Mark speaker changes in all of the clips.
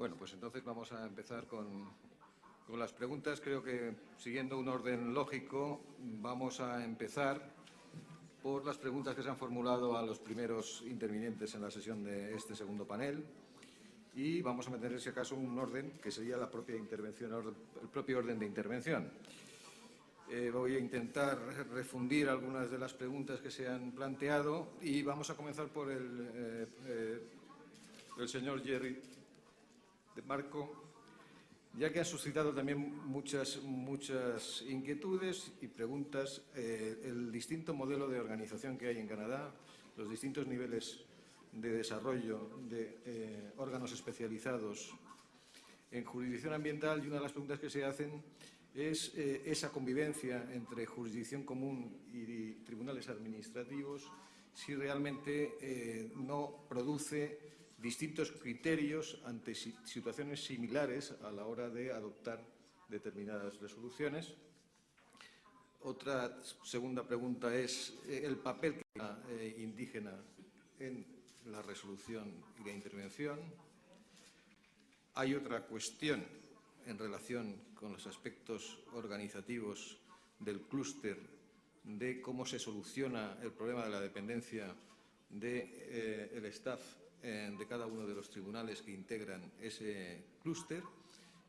Speaker 1: Bueno, pues entonces vamos a empezar con las preguntas. Creo que, siguiendo un orden lógico, vamos a empezar por las preguntas que se han formulado a los primeros intervinientes en la sesión de este segundo panel. Y vamos a meter, en ese caso, un orden que sería la propia intervención, el propio orden de intervención. Voy a intentar refundir algunas de las preguntas que se han planteado y vamos a comenzar por el señor Jerry de Marco, ya que ha suscitado también muchas inquietudes y preguntas. El distinto modelo de organización que hay en Canadá, los distintos niveles de desarrollo de órganos especializados en jurisdicción ambiental, y una de las preguntas que se hacen es esa convivencia entre jurisdicción común y tribunales administrativos, si realmente no produce distintos criterios ante situaciones similares a la hora de adoptar determinadas resoluciones. Otra segunda pregunta es el papel que la indígena en la resolución y la intervención. Hay otra cuestión en relación con los aspectos organizativos del clúster, de cómo se soluciona el problema de la dependencia del staff de cada uno de los tribunales que integran ese clúster,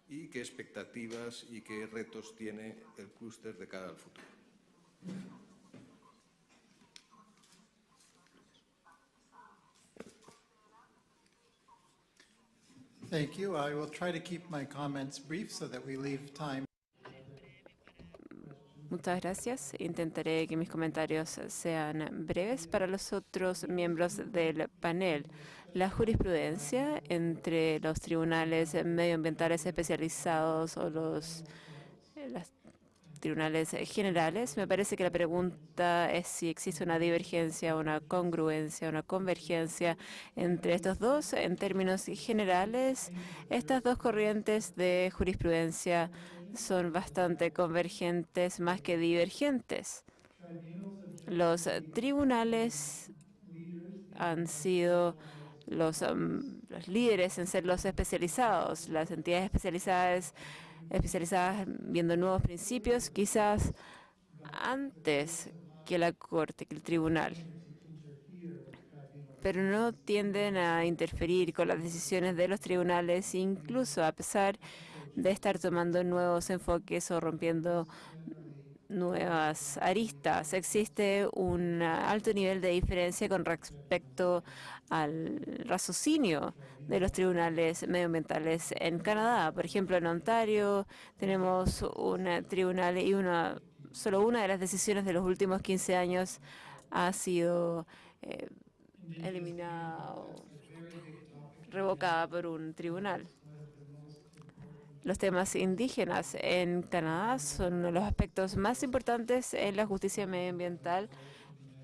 Speaker 1: y qué expectativas y qué retos tiene el clúster de cara al futuro.
Speaker 2: Thank you. I will try to keep my comments brief so that we leave time.
Speaker 3: Muchas gracias. Intentaré que mis comentarios sean breves. Para los otros miembros del panel, la jurisprudencia entre los tribunales medioambientales especializados o los tribunales generales, me parece que la pregunta es si existe una divergencia, una congruencia, una convergencia entre estos dos. En términos generales, estas dos corrientes de jurisprudencia son bastante convergentes más que divergentes. Los tribunales han sido los líderes en ser los especializados, las entidades especializadas viendo nuevos principios, quizás antes que la Corte, que el tribunal, pero no tienden a interferir con las decisiones de los tribunales, incluso a pesar de estar tomando nuevos enfoques o rompiendo nuevas aristas. Existe un alto nivel de diferencia con respecto al raciocinio de los tribunales medioambientales en Canadá. Por ejemplo, en Ontario tenemos un tribunal y solo una de las decisiones de los últimos 15 años ha sido eliminada o revocada por un tribunal. Los temas indígenas en Canadá son uno de los aspectos más importantes en la justicia medioambiental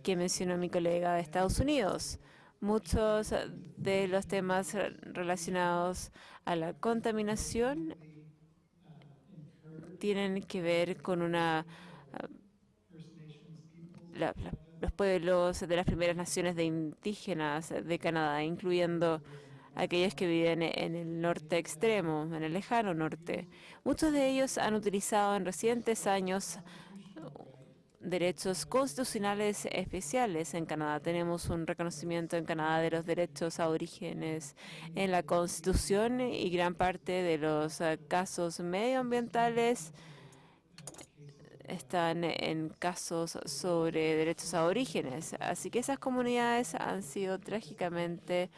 Speaker 3: que mencionó mi colega de Estados Unidos. Muchos de los temas relacionados a la contaminación tienen que ver con los pueblos de las primeras naciones de indígenas de Canadá, incluyendo aquellos que viven en el norte extremo, en el lejano norte. Muchos de ellos han utilizado en recientes años derechos constitucionales especiales en Canadá. Tenemos un reconocimiento en Canadá de los derechos aborígenes en la Constitución, y gran parte de los casos medioambientales están en casos sobre derechos aborígenes. Así que esas comunidades han sido trágicamente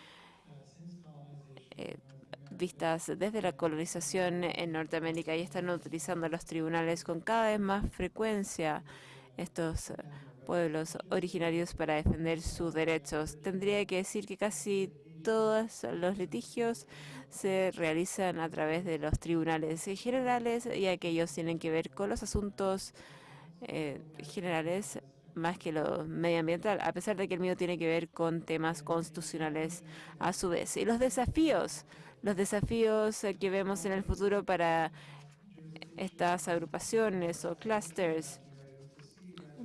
Speaker 3: vistas desde la colonización en Norteamérica y están utilizando los tribunales con cada vez más frecuencia, estos pueblos originarios, para defender sus derechos. Tendría que decir que casi todos los litigios se realizan a través de los tribunales generales, y aquellos tienen que ver con los asuntos generales más que lo medioambiental, a pesar de que el mío tiene que ver con temas constitucionales a su vez. Y los desafíos que vemos en el futuro para estas agrupaciones o clusters.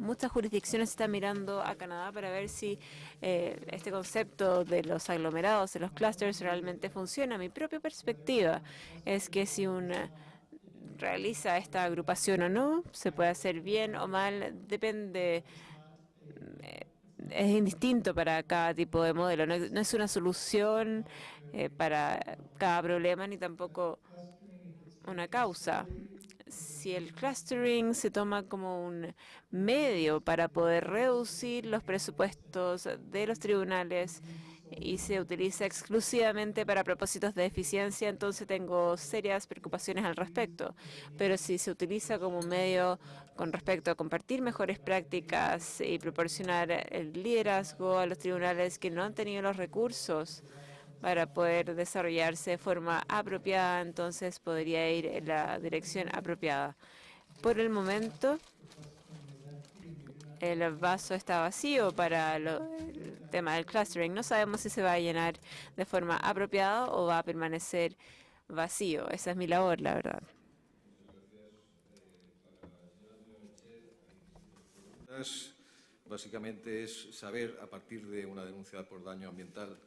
Speaker 3: muchas jurisdicciones están mirando a Canadá para ver si este concepto de los aglomerados, de los clusters, realmente funciona. Mi propia perspectiva es que si una realiza esta agrupación o no, se puede hacer bien o mal, depende, es indistinto para cada tipo de modelo, no es una solución para cada problema ni tampoco una causa. Si el clustering se toma como un medio para poder reducir los presupuestos de los tribunales y se utiliza exclusivamente para propósitos de eficiencia, entonces tengo serias preocupaciones al respecto. Pero si se utiliza como un medio con respecto a compartir mejores prácticas y proporcionar el liderazgo a los tribunales que no han tenido los recursos para poder desarrollarse de forma apropiada, entonces podría ir en la dirección apropiada. Por el momento, el vaso está vacío para el tema del clustering. No sabemos si se va a llenar de forma apropiada o va a permanecer vacío. Esa es mi labor, la verdad.
Speaker 1: Básicamente es saber, a partir de una denuncia por daño ambiental,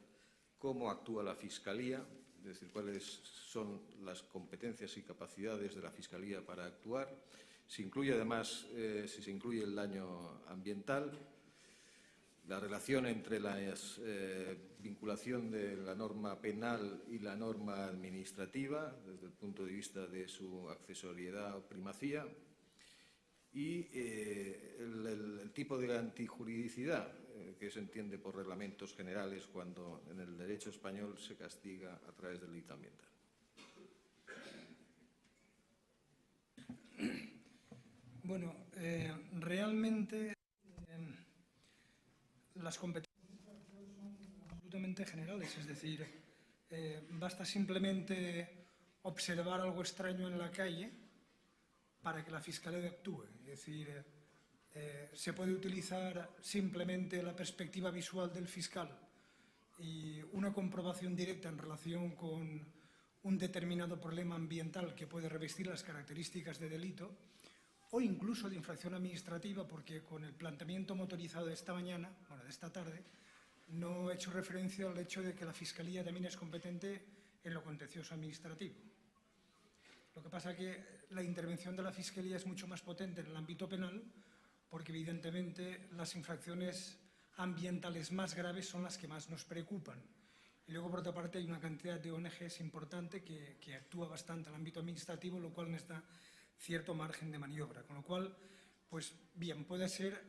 Speaker 1: cómo actúa la Fiscalía, es decir, cuáles son las competencias y capacidades de la Fiscalía para actuar. Se incluye además, si se incluye el daño ambiental, la relación entre la vinculación de la norma penal y la norma administrativa, desde el punto de vista de su accesoriedad o primacía, y el tipo de antijuridicidad que se entiende por reglamentos generales cuando en el derecho español se castiga a través del delito ambiental.
Speaker 4: Bueno, realmente las competencias son absolutamente generales, es decir, basta simplemente observar algo extraño en la calle para que la Fiscalía actúe. Es decir, se puede utilizar simplemente la perspectiva visual del fiscal y una comprobación directa en relación con un determinado problema ambiental que puede revestir las características de delito o incluso de infracción administrativa, porque con el planteamiento motorizado de esta mañana, bueno, de esta tarde, no he hecho referencia al hecho de que la Fiscalía también es competente en lo contencioso administrativo. Lo que pasa es que la intervención de la Fiscalía es mucho más potente en el ámbito penal porque, evidentemente, las infracciones ambientales más graves son las que más nos preocupan. Y luego, por otra parte, hay una cantidad de ONGs importante que actúa bastante en el ámbito administrativo, lo cual nos da cierto margen de maniobra. Con lo cual, pues bien, puede ser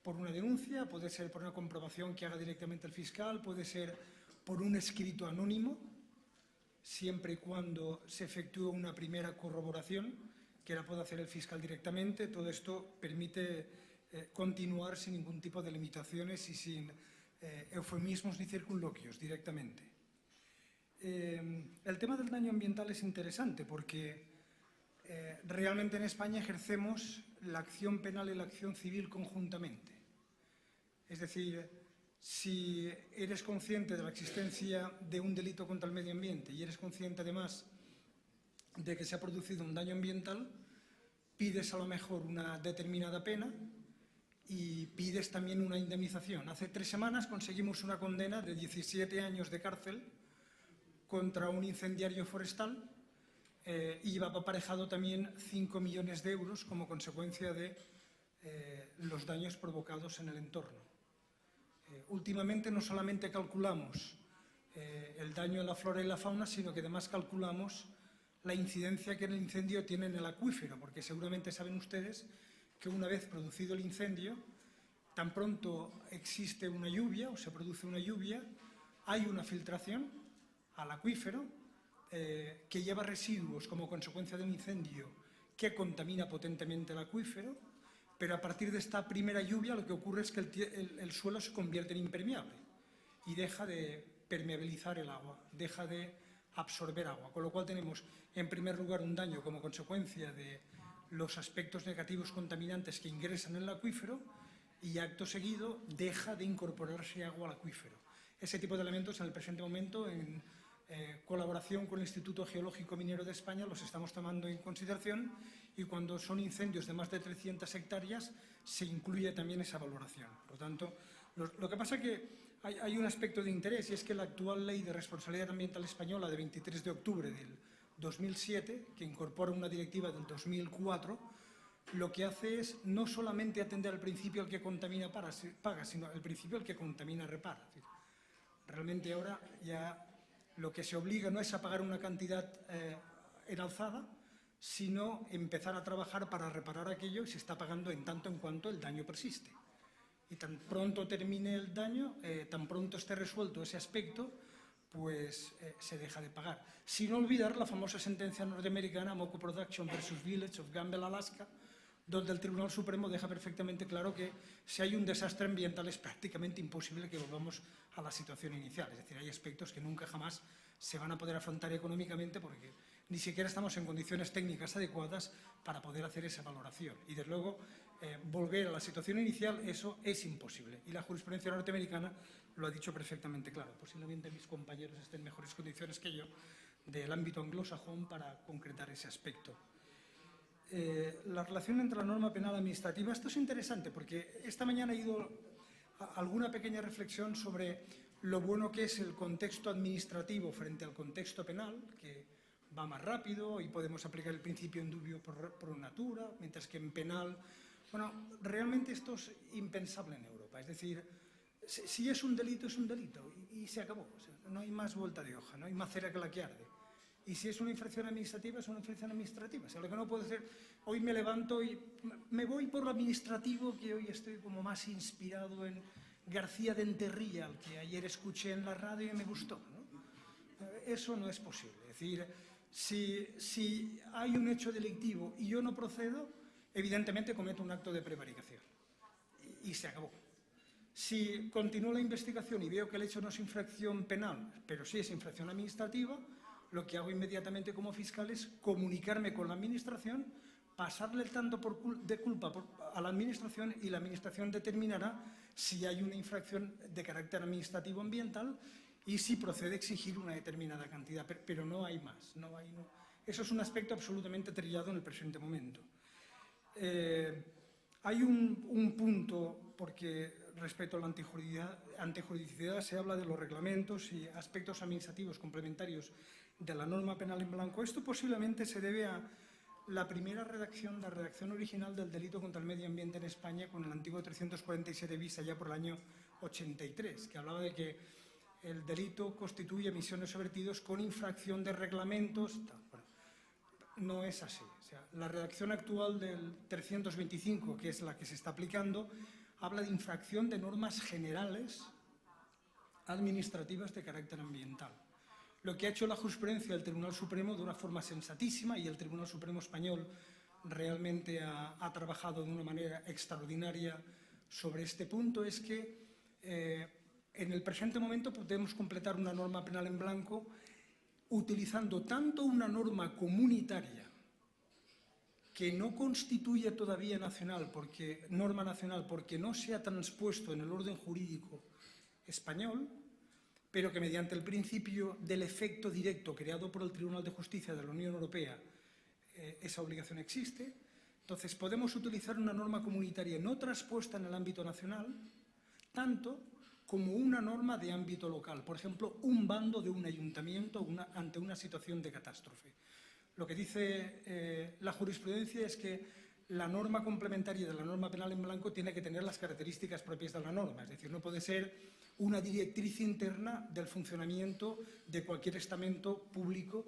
Speaker 4: por una denuncia, puede ser por una comprobación que haga directamente el fiscal, puede ser por un escrito anónimo, siempre y cuando se efectúe una primera corroboración, que la puede hacer el fiscal directamente. Todo esto permite continuar sin ningún tipo de limitaciones y sin eufemismos ni circunloquios directamente. El tema del daño ambiental es interesante porque realmente en España ejercemos la acción penal y la acción civil conjuntamente. Es decir, si eres consciente de la existencia de un delito contra el medio ambiente y eres consciente además de que se ha producido un daño ambiental, pides a lo mejor una determinada pena y pides también una indemnización. Hace 3 semanas conseguimos una condena de 17 años de cárcel contra un incendiario forestal y iba aparejado también 5 millones de euros como consecuencia de los daños provocados en el entorno. Últimamente no solamente calculamos el daño a la flora y la fauna, sino que además calculamos la incidencia que el incendio tiene en el acuífero, porque seguramente saben ustedes que una vez producido el incendio, tan pronto existe una lluvia o se produce una lluvia, hay una filtración al acuífero que lleva residuos como consecuencia de un incendio que contamina potentemente el acuífero, pero a partir de esta primera lluvia lo que ocurre es que el suelo se convierte en impermeable y deja de permeabilizar el agua, deja de absorber agua, con lo cual tenemos en primer lugar un daño como consecuencia de los aspectos negativos contaminantes que ingresan en el acuífero y acto seguido deja de incorporarse agua al acuífero. Ese tipo de elementos en el presente momento en colaboración con el Instituto Geológico Minero de España los estamos tomando en consideración, y cuando son incendios de más de 300 hectáreas se incluye también esa valoración. Por lo tanto, lo que pasa es que hay un aspecto de interés, y es que la actual Ley de Responsabilidad Ambiental Española de 23 de octubre del 2007, que incorpora una directiva del 2004, lo que hace es no solamente atender al principio al que contamina paga, sino al principio al que contamina repara. Es decir, realmente ahora ya lo que se obliga no es a pagar una cantidad en alzada, sino empezar a trabajar para reparar aquello, y se está pagando en tanto en cuanto el daño persiste. Y tan pronto termine el daño, tan pronto esté resuelto ese aspecto, pues se deja de pagar. Sin olvidar la famosa sentencia norteamericana Moco Production versus Village of Gamble, Alaska, donde el Tribunal Supremo deja perfectamente claro que si hay un desastre ambiental es prácticamente imposible que volvamos a la situación inicial. Es decir, hay aspectos que nunca jamás se van a poder afrontar económicamente porque ni siquiera estamos en condiciones técnicas adecuadas para poder hacer esa valoración. Y desde luego, volver a la situación inicial, eso es imposible. Y la jurisprudencia norteamericana lo ha dicho perfectamente claro. Posiblemente mis compañeros estén en mejores condiciones que yo del ámbito anglosajón para concretar ese aspecto. La relación entre la norma penal administrativa, esto es interesante porque esta mañana he ido a alguna pequeña reflexión sobre lo bueno que es el contexto administrativo frente al contexto penal, que va más rápido y podemos aplicar el principio in dubio pro natura, mientras que en penal, bueno, realmente esto es impensable en Europa. Es decir, si es un delito, es un delito y se acabó. O sea, no hay más vuelta de hoja, no hay más cera que la que arde. Y si es una infracción administrativa, es una infracción administrativa. O sea, lo que no puedo hacer, hoy me levanto y me voy por lo administrativo, que hoy estoy como más inspirado en García de Enterría, al que ayer escuché en la radio y me gustó, ¿no? Eso no es posible. Es decir, si hay un hecho delictivo y yo no procedo, evidentemente cometo un acto de prevaricación. Y se acabó. Si continúo la investigación y veo que el hecho no es infracción penal, pero sí es infracción administrativa, lo que hago inmediatamente como fiscal es comunicarme con la Administración, pasarle el tanto de culpa a la Administración, y la Administración determinará si hay una infracción de carácter administrativo ambiental y si procede a exigir una determinada cantidad, pero no hay más. Eso es un aspecto absolutamente trillado en el presente momento. Hay un punto, porque respecto a la antijuridicidad se habla de los reglamentos y aspectos administrativos complementarios de la norma penal en blanco. Esto posiblemente se debe a la primera redacción, la redacción original del delito contra el medio ambiente en España con el antiguo 347 bis allá por el año 83, que hablaba de que el delito constituye emisiones o vertidos con infracción de reglamentos. Bueno, no es así. O sea, la redacción actual del 325, que es la que se está aplicando, habla de infracción de normas generales administrativas de carácter ambiental. Lo que ha hecho la jurisprudencia del Tribunal Supremo de una forma sensatísima, y el Tribunal Supremo español realmente ha trabajado de una manera extraordinaria sobre este punto, es que en el presente momento podemos completar una norma penal en blanco utilizando tanto una norma comunitaria que no constituye todavía norma nacional porque no se ha transpuesto en el orden jurídico español, pero que mediante el principio del efecto directo creado por el Tribunal de Justicia de la Unión Europea, esa obligación existe. Entonces, podemos utilizar una norma comunitaria no traspuesta en el ámbito nacional, tanto como una norma de ámbito local. Por ejemplo, un bando de un ayuntamiento ante una situación de catástrofe. Lo que dice la jurisprudencia es que la norma complementaria de la norma penal en blanco tiene que tener las características propias de la norma. Es decir, no puede ser una directriz interna del funcionamiento de cualquier estamento público,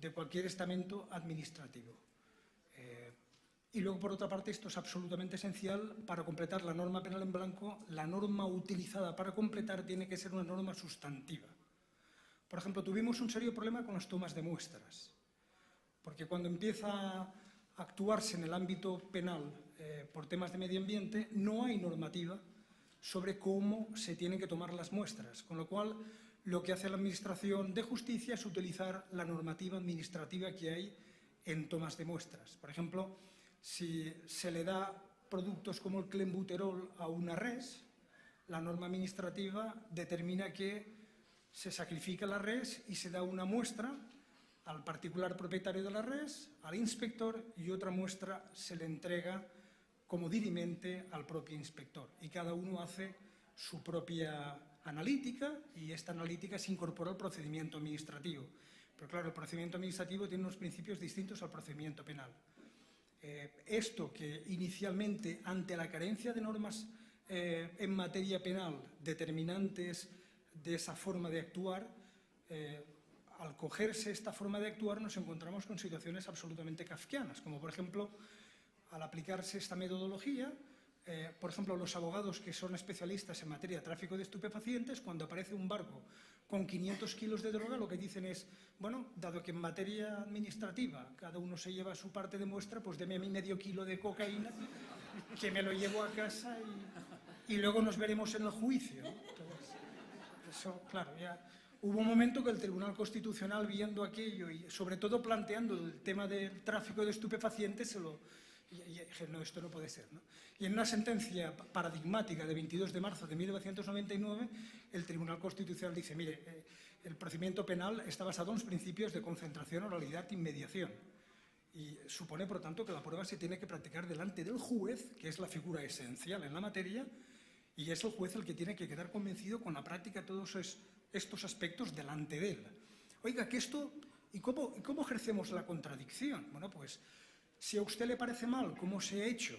Speaker 4: de cualquier estamento administrativo. Y luego, por otra parte, esto es absolutamente esencial para completar la norma penal en blanco. La norma utilizada para completar tiene que ser una norma sustantiva. Por ejemplo, tuvimos un serio problema con las tomas de muestras, porque cuando empieza a actuarse en el ámbito penal por temas de medio ambiente, no hay normativa sobre cómo se tienen que tomar las muestras, con lo cual lo que hace la Administración de Justicia es utilizar la normativa administrativa que hay en tomas de muestras. Por ejemplo, si se le da productos como el clenbuterol a una res, la norma administrativa determina que se sacrifica la res y se da una muestra al particular propietario de la res, al inspector, y otra muestra se le entrega como dirimente al propio inspector. Y cada uno hace su propia analítica y esta analítica se incorpora al procedimiento administrativo. Pero claro, el procedimiento administrativo tiene unos principios distintos al procedimiento penal. Esto que inicialmente, ante la carencia de normas en materia penal determinantes de esa forma de actuar, al cogerse esta forma de actuar nos encontramos con situaciones absolutamente kafkianas, como por ejemplo, al aplicarse esta metodología, por ejemplo, los abogados que son especialistas en materia de tráfico de estupefacientes, cuando aparece un barco con 500 kilos de droga, lo que dicen es, bueno, dado que en materia administrativa cada uno se lleva su parte de muestra, pues deme a mí medio kilo de cocaína, que me lo llevo a casa y luego nos veremos en el juicio, ¿no? Entonces, eso, claro, ya hubo un momento que el Tribunal Constitucional, viendo aquello y sobre todo planteando el tema del tráfico de estupefacientes, y dije, no, esto no puede ser, ¿no? Y en una sentencia paradigmática de 22 de marzo de 1999, el Tribunal Constitucional dice, mire, el procedimiento penal está basado en los principios de concentración, oralidad e inmediación. Y supone, por tanto, que la prueba se tiene que practicar delante del juez, que es la figura esencial en la materia, y es el juez el que tiene que quedar convencido con la práctica de todos estos aspectos delante de él. Oiga, que esto, ¿y cómo ejercemos la contradicción? Bueno, pues, si a usted le parece mal cómo se ha hecho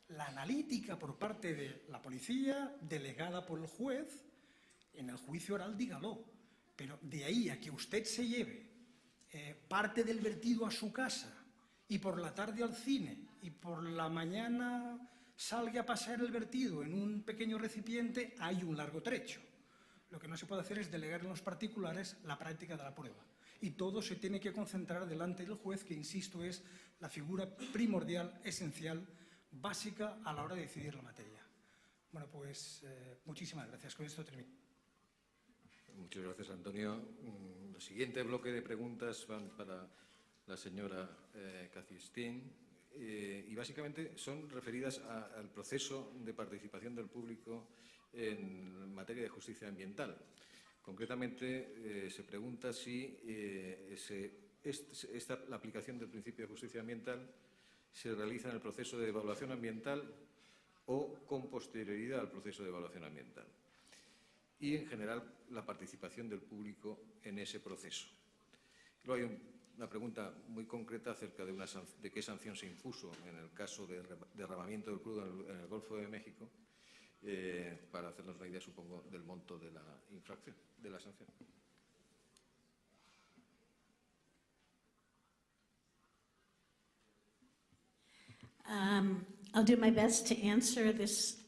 Speaker 4: la analítica por parte de la policía, delegada por el juez, en el juicio oral dígalo, pero de ahí a que usted se lleve parte del vertido a su casa y por la tarde al cine y por la mañana salga a pasar el vertido en un pequeño recipiente, hay un largo trecho. Lo que no se puede hacer es delegar en los particulares la práctica de la prueba. Y todo se tiene que concentrar delante del juez, que, insisto, es la figura primordial, esencial, básica a la hora de decidir la materia. Bueno, pues muchísimas gracias. Con esto termino.
Speaker 1: Muchas gracias, Antonio. El siguiente bloque de preguntas van para la señora Cathy y básicamente son referidas al proceso de participación del público en materia de justicia ambiental. Concretamente, se pregunta si la aplicación del principio de justicia ambiental se realiza en el proceso de evaluación ambiental o con posterioridad al proceso de evaluación ambiental. Y, en general, la participación del público en ese proceso. Luego hay una pregunta muy concreta acerca de qué sanción se impuso en el caso de derramamiento del crudo en el Golfo de México, para hacernos una idea, supongo, del monto de la infracción, de la sanción.
Speaker 5: I'll do my best to answer this.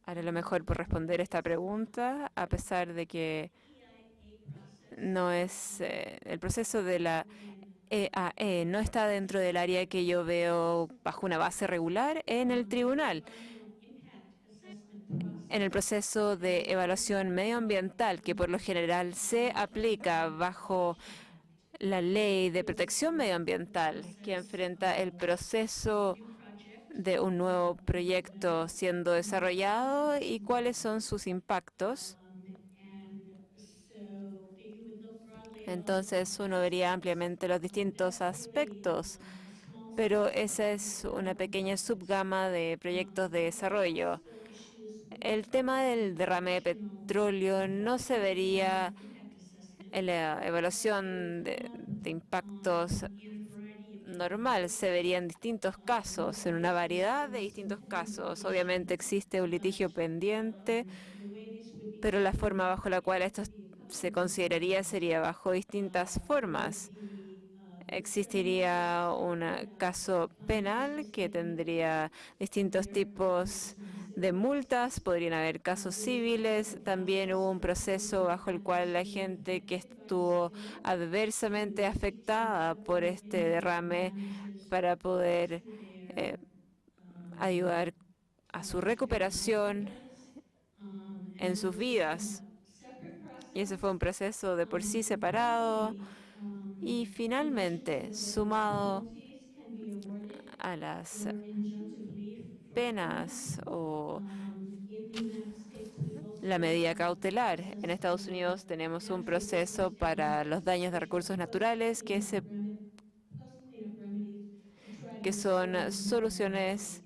Speaker 3: Haré lo mejor por responder esta pregunta, a pesar de que no es el proceso de la EAE, no está dentro del área que yo veo bajo una base regular en el tribunal. En el proceso de evaluación medioambiental, que por lo general se aplica bajo la ley de protección medioambiental, que enfrenta el proceso de un nuevo proyecto siendo desarrollado y cuáles son sus impactos. Entonces uno vería ampliamente los distintos aspectos, pero esa es una pequeña subgama de proyectos de desarrollo. El tema del derrame de petróleo no se vería en la evaluación de impactos normal, se vería en distintos casos, en una variedad de distintos casos. Obviamente existe un litigio pendiente, pero la forma bajo la cual esto se consideraría sería bajo distintas formas. Existiría un caso penal que tendría distintos tipos de multas, podrían haber casos civiles, también hubo un proceso bajo el cual la gente que estuvo adversamente afectada por este derrame para poder ayudar a su recuperación en sus vidas. Y ese fue un proceso de por sí separado y finalmente sumado a las penas o la medida cautelar. En Estados Unidos tenemos un proceso para los daños de recursos naturales que son soluciones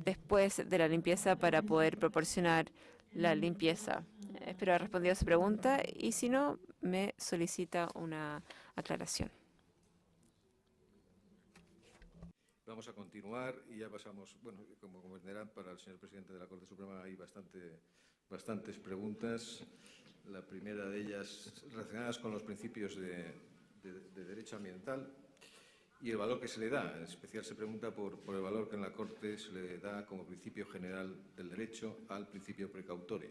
Speaker 3: después de la limpieza para poder proporcionar la limpieza. Espero haber respondido a su pregunta y si no, me solicita una aclaración.
Speaker 1: Vamos a continuar y ya pasamos, bueno, como comprenderán, para el señor presidente de la Corte Suprema hay bastantes preguntas. La primera de ellas relacionadas con los principios de derecho ambiental y el valor que se le da. En especial se pregunta por el valor que en la Corte se le da como principio general del derecho al principio precautorio.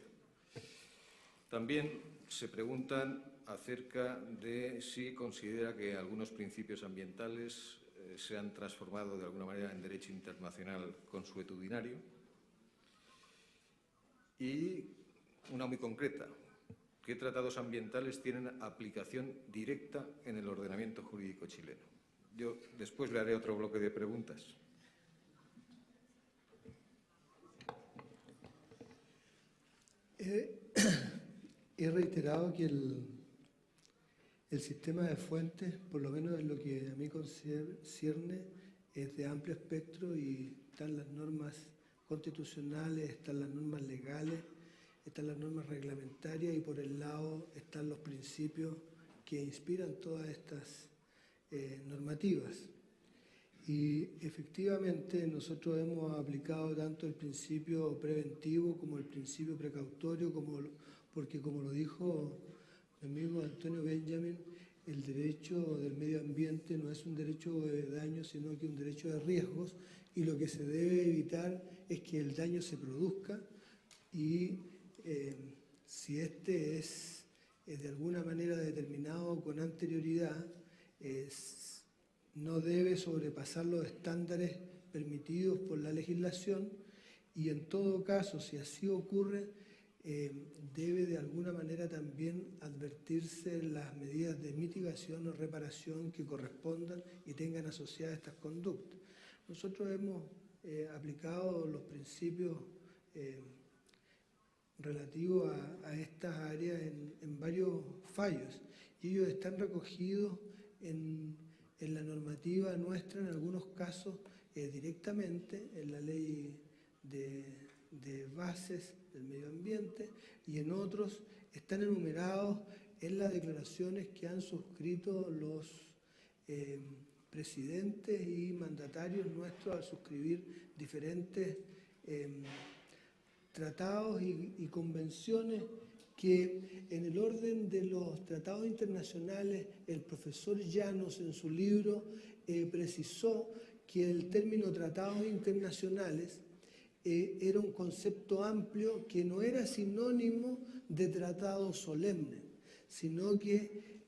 Speaker 1: También se preguntan acerca de si considera que algunos principios ambientales se han transformado de alguna manera en derecho internacional consuetudinario. Y una muy concreta: ¿qué tratados ambientales tienen aplicación directa en el ordenamiento jurídico chileno? Yo después le haré otro bloque de preguntas.
Speaker 6: He reiterado que el sistema de fuentes, por lo menos en lo que a mí concierne, es de amplio espectro y están las normas constitucionales, están las normas legales, están las normas reglamentarias y por el lado están los principios que inspiran todas estas normativas. Y efectivamente nosotros hemos aplicado tanto el principio preventivo como el principio precautorio, porque como lo dijo mi amigo Antonio Benjamin, el derecho del medio ambiente no es un derecho de daño, sino que un derecho de riesgos, y lo que se debe evitar es que el daño se produzca y si este es de alguna manera determinado con anterioridad, no debe sobrepasar los estándares permitidos por la legislación y en todo caso, si así ocurre, debe de alguna manera también advertirse las medidas de mitigación o reparación que correspondan y tengan asociadas estas conductas. Nosotros hemos aplicado los principios relativos a estas áreas en varios fallos y ellos están recogidos en la normativa nuestra, en algunos casos directamente en la ley de bases del medio ambiente y en otros están enumerados en las declaraciones que han suscrito los presidentes y mandatarios nuestros al suscribir diferentes tratados y convenciones que en el orden de los tratados internacionales el profesor Llanos en su libro precisó que el término tratados internacionales era un concepto amplio que no era sinónimo de tratado solemne, sino que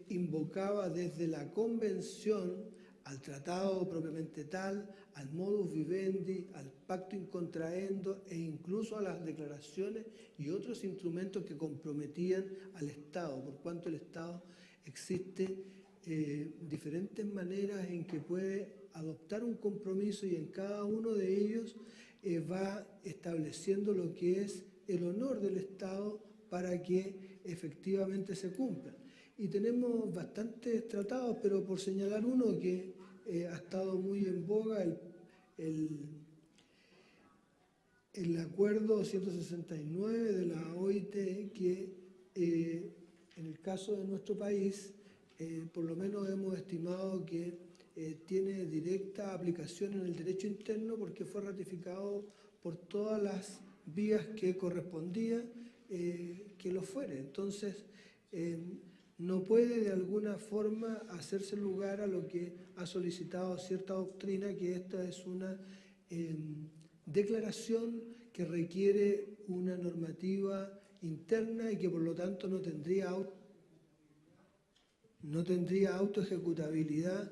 Speaker 6: invocaba desde la convención al tratado propiamente tal, al modus vivendi, al pacto in contraendo e incluso a las declaraciones y otros instrumentos que comprometían al Estado, por cuanto el Estado existe diferentes maneras en que puede adoptar un compromiso y en cada uno de ellos va estableciendo lo que es el honor del Estado para que efectivamente se cumpla. Y tenemos bastantes tratados, pero por señalar uno que ha estado muy en boga, el acuerdo 169 de la OIT, que en el caso de nuestro país, por lo menos hemos estimado que tiene directa aplicación en el derecho interno porque fue ratificado por todas las vías que correspondía que lo fuere. Entonces, no puede de alguna forma hacerse lugar a lo que ha solicitado cierta doctrina, que esta es una declaración que requiere una normativa interna y que por lo tanto no tendría autoejecutabilidad.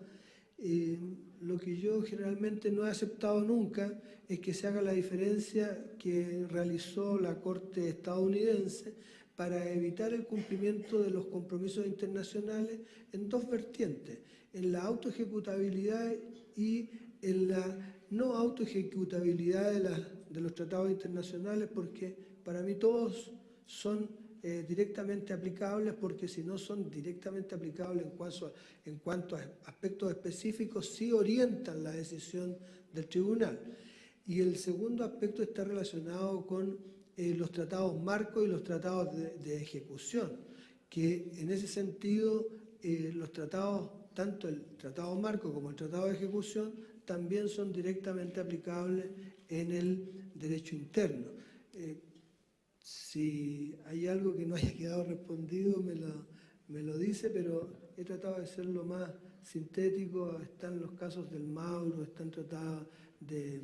Speaker 6: Lo que yo generalmente no he aceptado nunca es que se haga la diferencia que realizó la Corte estadounidense para evitar el cumplimiento de los compromisos internacionales en dos vertientes, en la autoejecutabilidad y en la no autoejecutabilidad de los tratados internacionales, porque para mí todos son directamente aplicables, porque si no son directamente aplicables en cuanto a aspectos específicos, sí orientan la decisión del tribunal. Y el segundo aspecto está relacionado con los tratados marco y los tratados de ejecución, que en ese sentido los tratados, tanto el tratado marco como el tratado de ejecución, también son directamente aplicables en el derecho interno. Si hay algo que no haya quedado respondido, me lo dice, pero he tratado de ser lo más sintético. Están los casos del Mauro, están tratados de...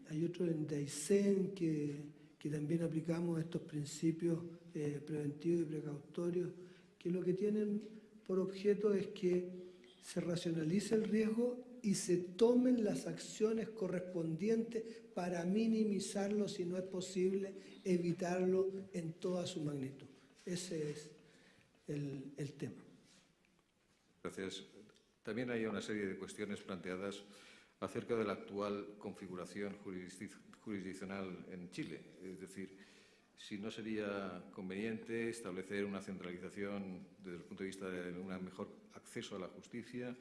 Speaker 6: hay otro en Daisen que también aplicamos estos principios preventivos y precautorios, que lo que tienen por objeto es que se racionalice el riesgo y se tomen las acciones correspondientes para minimizarlo, si no es posible, evitarlo en toda su magnitud. Ese es el tema.
Speaker 1: Gracias. También hay una serie de cuestiones planteadas acerca de la actual configuración jurisdiccional en Chile. Es decir, si no sería conveniente establecer una centralización desde el punto de vista de un mejor acceso a la justicia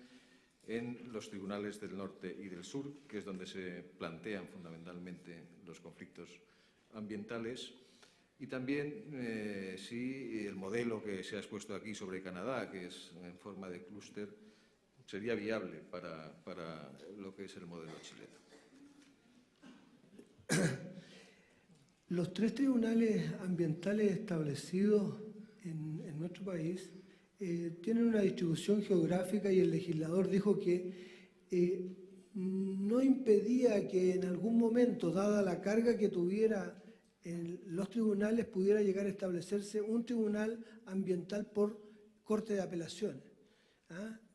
Speaker 1: en los tribunales del norte y del sur, que es donde se plantean fundamentalmente los conflictos ambientales, y también si el modelo que se ha expuesto aquí sobre Canadá, que es en forma de clúster, sería viable para lo que es el modelo chileno.
Speaker 6: Los 3 tribunales ambientales establecidos en nuestro país tienen una distribución geográfica, y el legislador dijo que no impedía que en algún momento, dada la carga que tuviera los tribunales, pudiera llegar a establecerse un tribunal ambiental por corte de apelaciones,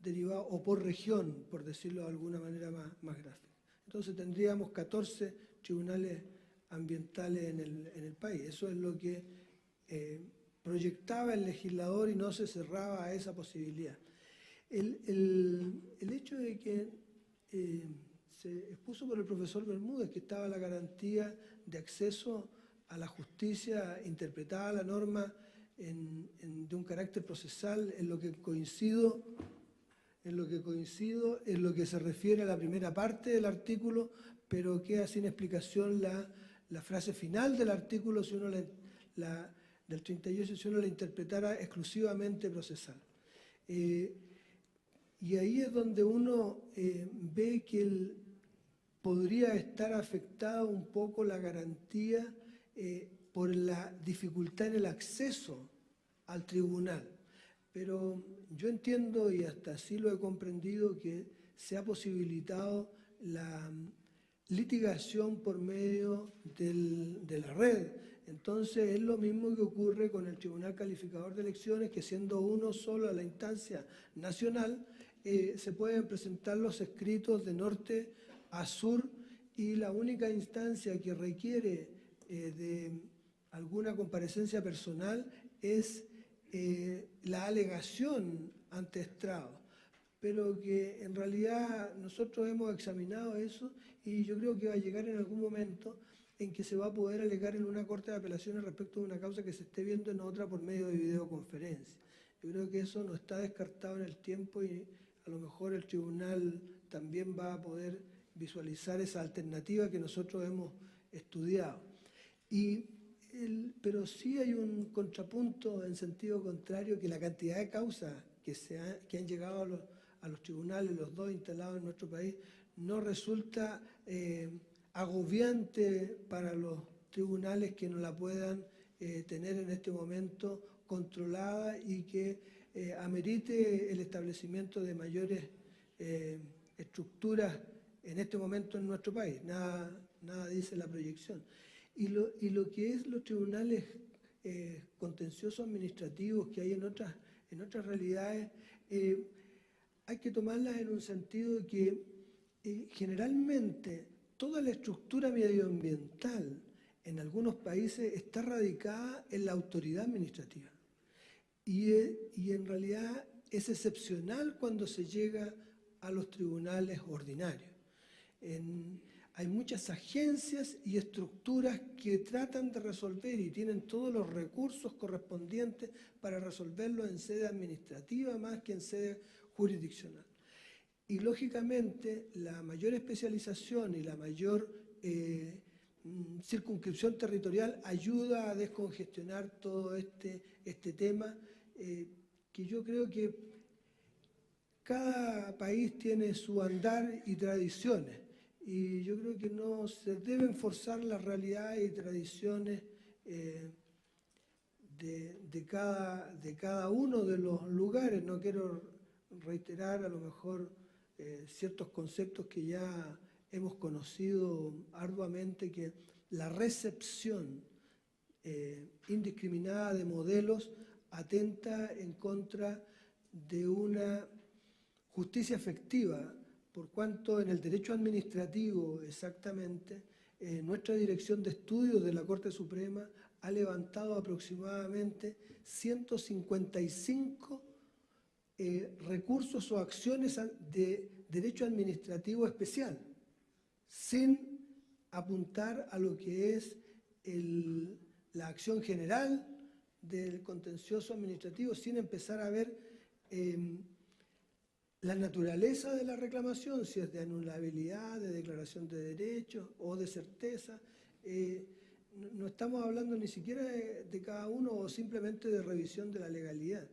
Speaker 6: derivado, o por región, por decirlo de alguna manera más gráfica. Entonces tendríamos 14 tribunales ambientales en el país. Eso es lo que proyectaba el legislador y no se cerraba a esa posibilidad. El hecho de que se expuso por el profesor Bermúdez que estaba la garantía de acceso a la justicia, interpretada la norma de un carácter procesal, en lo que coincido, en lo que se refiere a la primera parte del artículo, pero queda sin explicación la frase final del artículo, si uno del 38, si uno la interpretara exclusivamente procesal. Y ahí es donde uno ve que podría estar afectada un poco la garantía por la dificultad en el acceso al tribunal. Pero yo entiendo, y hasta así lo he comprendido, que se ha posibilitado la litigación por medio de la red. Entonces es lo mismo que ocurre con el Tribunal Calificador de Elecciones, que siendo uno solo a la instancia nacional, se pueden presentar los escritos de norte a sur, y la única instancia que requiere de alguna comparecencia personal es la alegación ante estrado, pero que en realidad nosotros hemos examinado eso, y yo creo que va a llegar en algún momento en que se va a poder alegar en una corte de apelaciones respecto de una causa que se esté viendo en otra por medio de videoconferencia. Yo creo que eso no está descartado en el tiempo, y a lo mejor el tribunal también va a poder visualizar esa alternativa que nosotros hemos estudiado. Pero sí hay un contrapunto en sentido contrario, que la cantidad de causas que han llegado a los tribunales, los 2 instalados en nuestro país, no resulta agobiante para los tribunales que no la puedan tener en este momento controlada, y que amerite el establecimiento de mayores estructuras en este momento en nuestro país. Nada dice la proyección. Y lo que es los tribunales contenciosos administrativos que hay en otras realidades, hay que tomarlas en un sentido de que generalmente toda la estructura medioambiental en algunos países está radicada en la autoridad administrativa. Y en realidad es excepcional cuando se llega a los tribunales ordinarios. Hay muchas agencias y estructuras que tratan de resolver y tienen todos los recursos correspondientes para resolverlo en sede administrativa más que en sede jurisdiccional. Y lógicamente la mayor especialización y la mayor circunscripción territorial ayuda a descongestionar todo este tema, que yo creo que cada país tiene su andar y tradiciones. Y yo creo que no se deben forzar las realidades y tradiciones de cada uno de los lugares. No quiero reiterar a lo mejor ciertos conceptos que ya hemos conocido arduamente, que la recepción indiscriminada de modelos atenta en contra de una justicia efectiva, por cuanto en el derecho administrativo exactamente, nuestra Dirección de Estudios de la Corte Suprema ha levantado aproximadamente 155 recursos o acciones de derecho administrativo especial, sin apuntar a lo que es la acción general del contencioso administrativo, sin empezar a ver la naturaleza de la reclamación, si es de anulabilidad, de declaración de derechos o de certeza. No estamos hablando ni siquiera de cada uno o simplemente de revisión de la legalidad.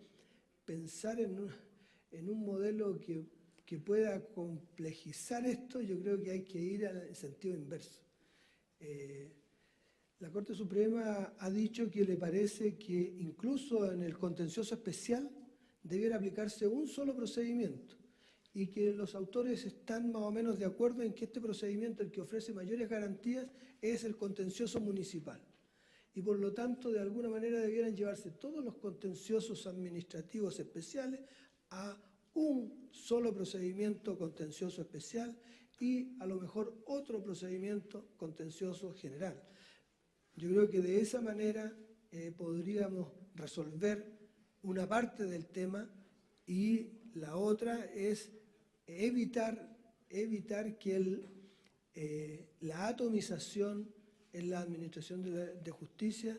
Speaker 6: Pensar en un modelo que pueda complejizar esto, yo creo que hay que ir al sentido inverso. La Corte Suprema ha dicho que le parece que incluso en el contencioso especial debiera aplicarse un solo procedimiento y que los autores están más o menos de acuerdo en que este procedimiento, el que ofrece mayores garantías, es el contencioso municipal. Y por lo tanto, de alguna manera debieran llevarse todos los contenciosos administrativos especiales a un solo procedimiento contencioso especial y a lo mejor otro procedimiento contencioso general. Yo creo que de esa manera podríamos resolver una parte del tema y la otra es evitar que la atomización en la administración de justicia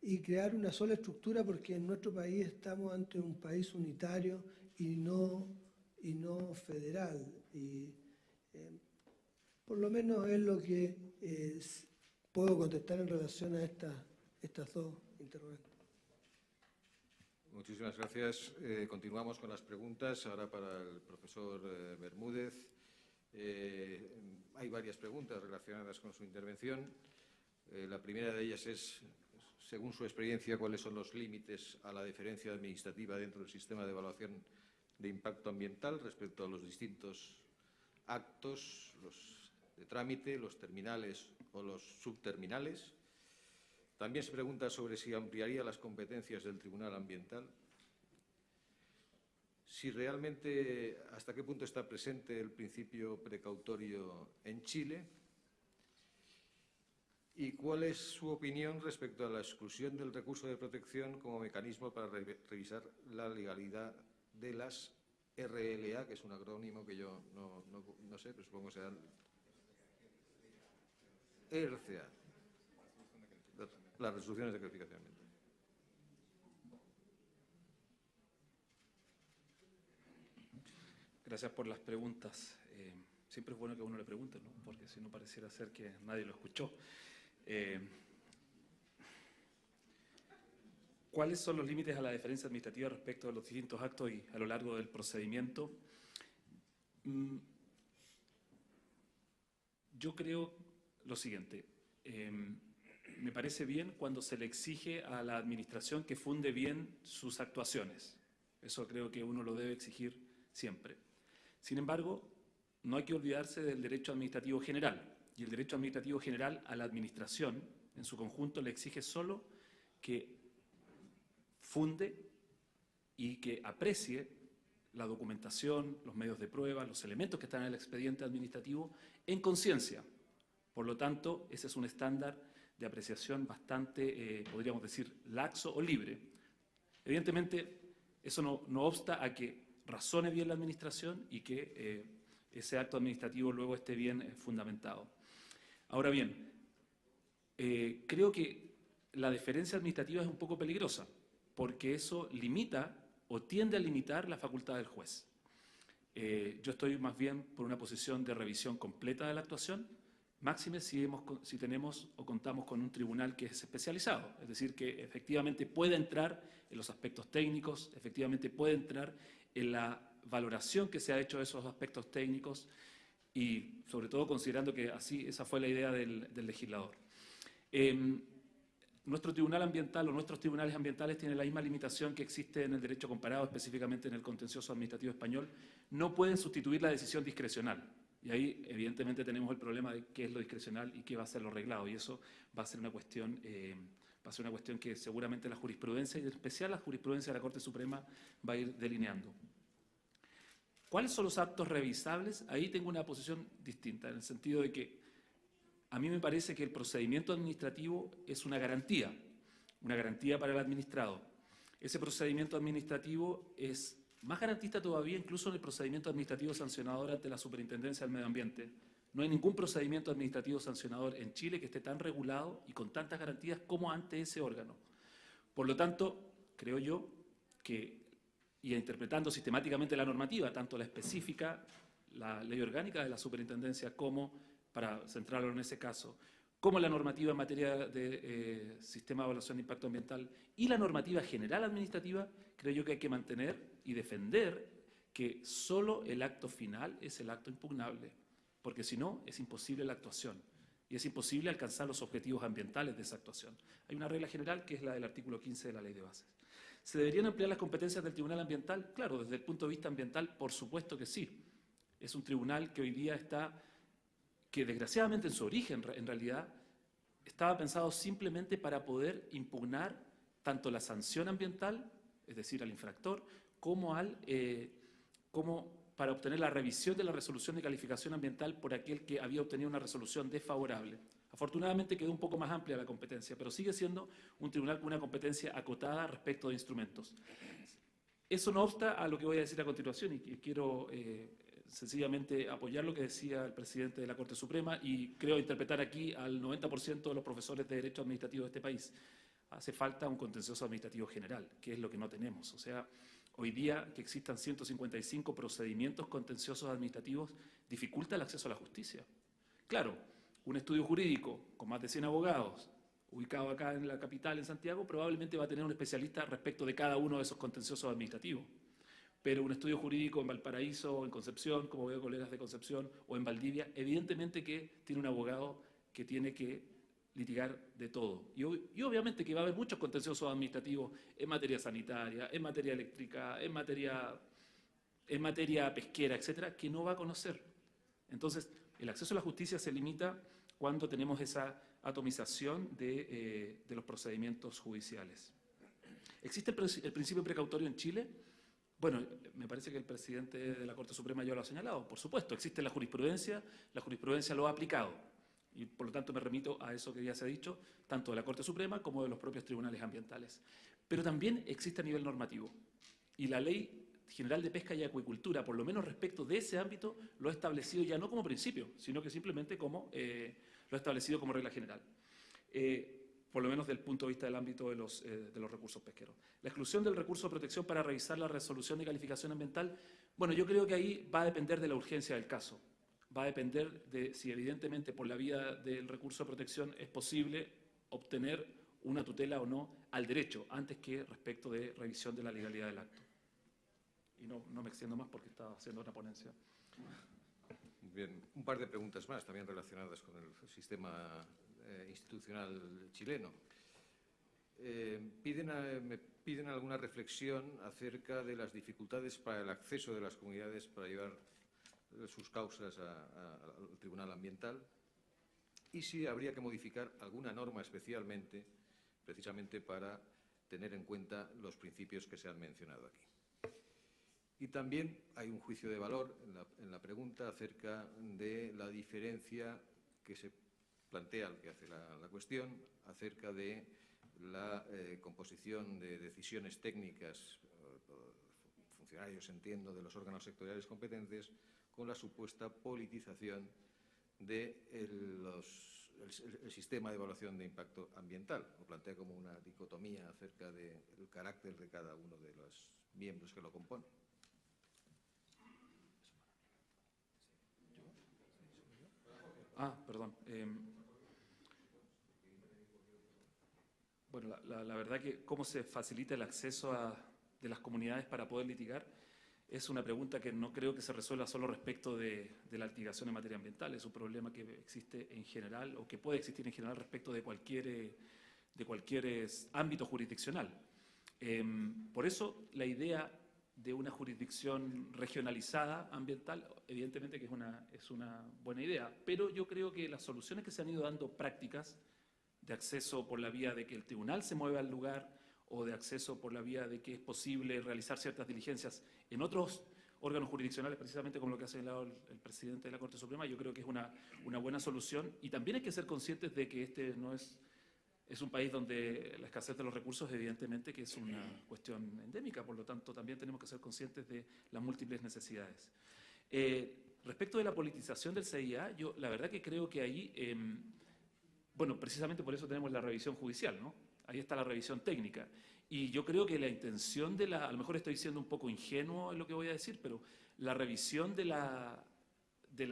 Speaker 6: y crear una sola estructura, porque en nuestro país estamos ante un país unitario y no federal. Y por lo menos es lo que puedo contestar en relación a estas dos interrogantes.
Speaker 1: Muchísimas gracias. Continuamos con las preguntas. Ahora para el profesor Bermúdez. Hay varias preguntas relacionadas con su intervención. La primera de ellas es, según su experiencia, ¿cuáles son los límites a la deferencia administrativa dentro del sistema de evaluación de impacto ambiental respecto a los distintos actos, los de trámite, los terminales o los subterminales? También se pregunta sobre si ampliaría las competencias del Tribunal Ambiental, si realmente hasta qué punto está presente el principio precautorio en Chile y cuál es su opinión respecto a la exclusión del recurso de protección como mecanismo para revisar la legalidad de las RLA, que es un acrónimo que yo no sé, pero supongo que será RCA. Las resoluciones de calificación ambiental.
Speaker 7: Gracias por las preguntas. Siempre es bueno que a uno le pregunten, ¿no? Porque si no pareciera ser que nadie lo escuchó. ¿Cuáles son los límites a la deferencia administrativa respecto a los distintos actos y a lo largo del procedimiento? Yo creo lo siguiente. Me parece bien cuando se le exige a la administración que funde bien sus actuaciones. Eso creo que uno lo debe exigir siempre. Sin embargo, no hay que olvidarse del derecho administrativo general. Y el derecho administrativo general a la administración, en su conjunto, le exige solo que funde y que aprecie la documentación, los medios de prueba, los elementos que están en el expediente administrativo en conciencia. Por lo tanto, ese es un estándar de apreciación bastante, podríamos decir, laxo o libre. Evidentemente, eso no obsta a que razone bien la administración y que ese acto administrativo luego esté bien fundamentado. Ahora bien, creo que la deferencia administrativa es un poco peligrosa, porque eso limita o tiende a limitar la facultad del juez. Yo estoy más bien por una posición de revisión completa de la actuación, máxime si tenemos o contamos con un tribunal que es especializado, es decir, que efectivamente puede entrar en los aspectos técnicos, efectivamente puede entrar en la valoración que se ha hecho de esos aspectos técnicos y sobre todo considerando que así esa fue la idea del legislador. Nuestro tribunal ambiental o nuestros tribunales ambientales tienen la misma limitación que existe en el derecho comparado, específicamente en el contencioso administrativo español. No pueden sustituir la decisión discrecional. Y ahí, evidentemente, tenemos el problema de qué es lo discrecional y qué va a ser lo reglado. Y eso va a ser una cuestión, que seguramente la jurisprudencia, y en especial la jurisprudencia de la Corte Suprema, va a ir delineando. ¿Cuáles son los actos revisables? Ahí tengo una posición distinta, en el sentido de que a mí me parece que el procedimiento administrativo es una garantía para el administrado. Ese procedimiento administrativo es más garantista todavía incluso en el procedimiento administrativo sancionador ante la Superintendencia del Medio Ambiente. No hay ningún procedimiento administrativo sancionador en Chile que esté tan regulado y con tantas garantías como ante ese órgano. Por lo tanto, creo yo que, y interpretando sistemáticamente la normativa, tanto la específica, la ley orgánica de la Superintendencia como, para centrarlo en ese caso, como la normativa en materia de sistema de evaluación de impacto ambiental y la normativa general administrativa, creo yo que hay que mantener y defender que solo el acto final es el acto impugnable, porque si no es imposible la actuación y es imposible alcanzar los objetivos ambientales de esa actuación. Hay una regla general que es la del artículo 15 de la Ley de Bases. ¿Se deberían ampliar las competencias del Tribunal Ambiental? Claro, desde el punto de vista ambiental, por supuesto que sí. Es un tribunal que hoy día que desgraciadamente en su origen, en realidad, estaba pensado simplemente para poder impugnar tanto la sanción ambiental, es decir, al infractor, como para obtener la revisión de la resolución de calificación ambiental por aquel que había obtenido una resolución desfavorable. Afortunadamente quedó un poco más amplia la competencia, pero sigue siendo un tribunal con una competencia acotada respecto de instrumentos. Eso no obsta a lo que voy a decir a continuación y quiero sencillamente apoyar lo que decía el presidente de la Corte Suprema y creo interpretar aquí al 90% de los profesores de Derecho Administrativo de este país. Hace falta un contencioso administrativo general, que es lo que no tenemos. O sea, hoy día que existan 155 procedimientos contenciosos administrativos dificulta el acceso a la justicia. Claro, un estudio jurídico con más de 100 abogados, ubicado acá en la capital, en Santiago, probablemente va a tener un especialista respecto de cada uno de esos contenciosos administrativos. Pero un estudio jurídico en Valparaíso o en Concepción, como veo colegas de Concepción, o en Valdivia, evidentemente que tiene un abogado que tiene que litigar de todo. Y obviamente que va a haber muchos contenciosos administrativos en materia sanitaria, en materia eléctrica, en materia pesquera, etcétera, que no va a conocer. Entonces, el acceso a la justicia se limita cuando tenemos esa atomización de los procedimientos judiciales. ¿Existe el principio precautorio en Chile? Bueno, me parece que el presidente de la Corte Suprema ya lo ha señalado. Por supuesto, existe la jurisprudencia lo ha aplicado. Y por lo tanto me remito a eso que ya se ha dicho, tanto de la Corte Suprema como de los propios tribunales ambientales. Pero también existe a nivel normativo. Y la Ley General de Pesca y Acuicultura, por lo menos respecto de ese ámbito, lo ha establecido ya no como principio, sino que simplemente lo ha establecido como regla general. Por lo menos desde el punto de vista del ámbito de los recursos pesqueros. La exclusión del recurso de protección para revisar la resolución de calificación ambiental, bueno, yo creo que ahí va a depender de la urgencia del caso. Va a depender de si evidentemente por la vía del recurso de protección es posible obtener una tutela o no al derecho, antes que respecto de revisión de la legalidad del acto. Y no me extiendo más porque estaba haciendo una ponencia.
Speaker 1: Bien, un par de preguntas más, también relacionadas con el sistema institucional chileno. Me piden alguna reflexión acerca de las dificultades para el acceso de las comunidades para llevar sus causas al Tribunal Ambiental y si habría que modificar alguna norma especialmente, precisamente para tener en cuenta los principios que se han mencionado aquí. Y también hay un juicio de valor en la pregunta acerca de la diferencia que se plantea, que hace la cuestión, acerca de la composición de decisiones técnicas, funcionarios, entiendo, de los órganos sectoriales competentes con la supuesta politización del sistema de evaluación de impacto ambiental. Lo plantea como una dicotomía acerca del carácter de cada uno de los miembros que lo componen.
Speaker 7: Perdón. Bueno, la verdad que cómo se facilita el acceso de las comunidades para poder litigar es una pregunta que no creo que se resuelva solo respecto de la litigación en materia ambiental. Es un problema que existe en general o que puede existir en general respecto de cualquier ámbito jurisdiccional. Por eso la idea de una jurisdicción regionalizada ambiental, evidentemente que es una buena idea, pero yo creo que las soluciones que se han ido dando prácticas de acceso por la vía de que el tribunal se mueva al lugar o de acceso por la vía de que es posible realizar ciertas diligencias en otros órganos jurisdiccionales, precisamente como lo que ha señalado el presidente de la Corte Suprema, yo creo que es una buena solución. Y también hay que ser conscientes de que este no es un país donde la escasez de los recursos, evidentemente, que es una cuestión endémica, por lo tanto, también tenemos que ser conscientes de las múltiples necesidades. Respecto de la politización del CIA, yo la verdad que creo que ahí, bueno, precisamente por eso tenemos la revisión judicial, ¿no? Ahí está la revisión técnica. Y yo creo que la intención a lo mejor estoy siendo un poco ingenuo en lo que voy a decir, pero la revisión de la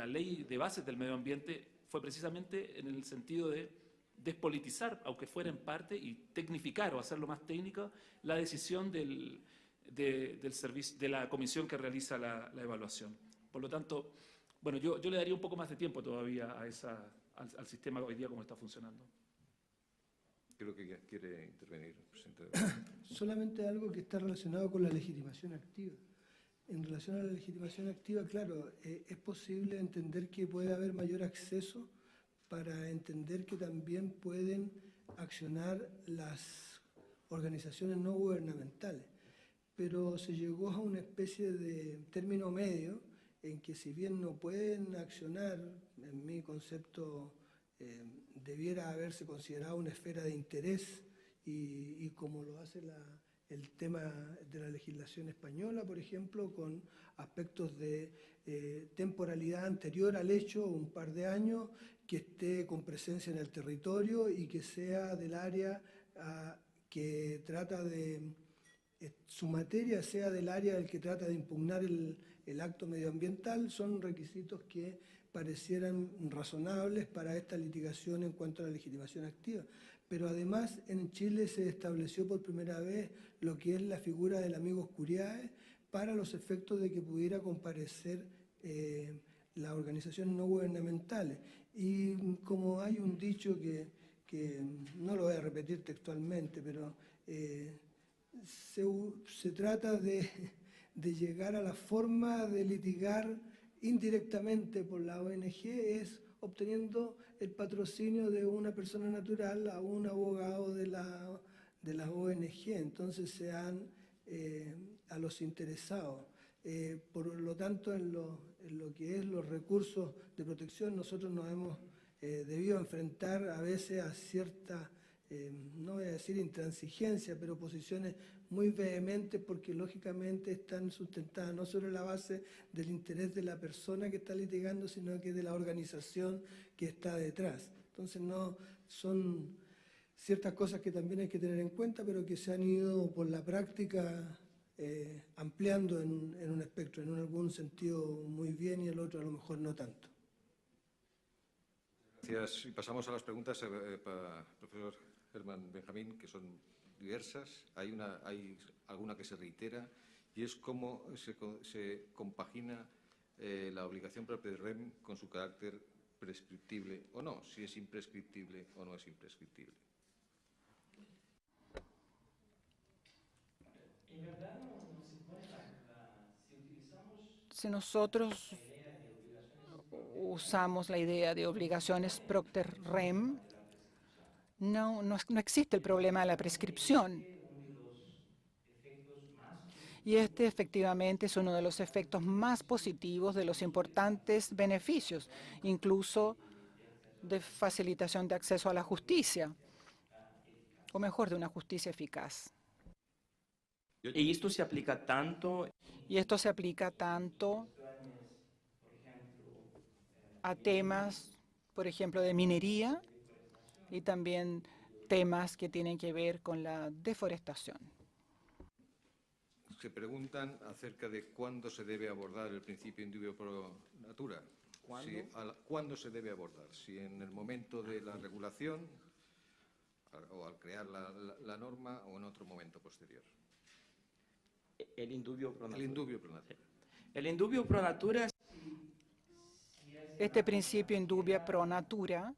Speaker 7: ley de bases del medio ambiente fue precisamente en el sentido de despolitizar, aunque fuera en parte, y tecnificar o hacerlo más técnico, la decisión del servicio, de la comisión que realiza la evaluación. Por lo tanto, bueno, yo le daría un poco más de tiempo todavía al sistema hoy día como está funcionando.
Speaker 1: Creo que quiere intervenir, presidente.
Speaker 6: Solamente algo que está relacionado con la legitimación activa. En relación a la legitimación activa, claro, es posible entender que puede haber mayor acceso para entender que también pueden accionar las organizaciones no gubernamentales. Pero se llegó a una especie de término medio en que si bien no pueden accionar, en mi concepto debiera haberse considerado una esfera de interés y como lo hace el tema de la legislación española, por ejemplo, con aspectos de temporalidad anterior al hecho, un par de años, que esté con presencia en el territorio y que sea del área que trata su materia sea del área del que trata de impugnar el acto medioambiental, son requisitos que parecieran razonables para esta litigación en cuanto a la legitimación activa. Pero además en Chile se estableció por primera vez lo que es la figura del amicus curiae para los efectos de que pudiera comparecer las organizaciones no gubernamentales. Y como hay un dicho que no lo voy a repetir textualmente, pero se trata de llegar a la forma de litigar indirectamente por la ONG, es obteniendo el patrocinio de una persona natural a un abogado de la ONG. Entonces se dan a los interesados. Por lo tanto, en lo que es los recursos de protección, nosotros nos hemos debido enfrentar a veces a cierta, no voy a decir intransigencia, pero posiciones muy vehementes porque lógicamente están sustentadas no sobre la base del interés de la persona que está litigando, sino que de la organización que está detrás. Entonces no son ciertas cosas que también hay que tener en cuenta, pero que se han ido por la práctica ampliando en un espectro, en algún sentido muy bien y el otro a lo mejor no tanto.
Speaker 1: Gracias. Y pasamos a las preguntas para el profesor Herman Benjamín, que son diversas. Hay alguna que se reitera y es cómo se compagina la obligación propia de REM con su carácter prescriptible o no, si es imprescriptible o no es imprescriptible.
Speaker 8: Si nosotros usamos la idea de obligaciones Procter-Rem, no existe el problema de la prescripción. Y este efectivamente es uno de los efectos más positivos de los importantes beneficios, incluso de facilitación de acceso a la justicia, o mejor, de una justicia eficaz.
Speaker 9: Y esto se aplica tanto
Speaker 8: a temas, por ejemplo, de minería y también temas que tienen que ver con la deforestación.
Speaker 1: Se preguntan acerca de cuándo se debe abordar el principio indubio pro natura. ¿Cuándo se debe abordar? Si en el momento de la regulación o al crear la norma o en otro momento posterior.
Speaker 9: El indubio pro natura.
Speaker 1: El indubio pro natura.
Speaker 9: El indubio pro natura.
Speaker 8: Este principio indubia pro natura,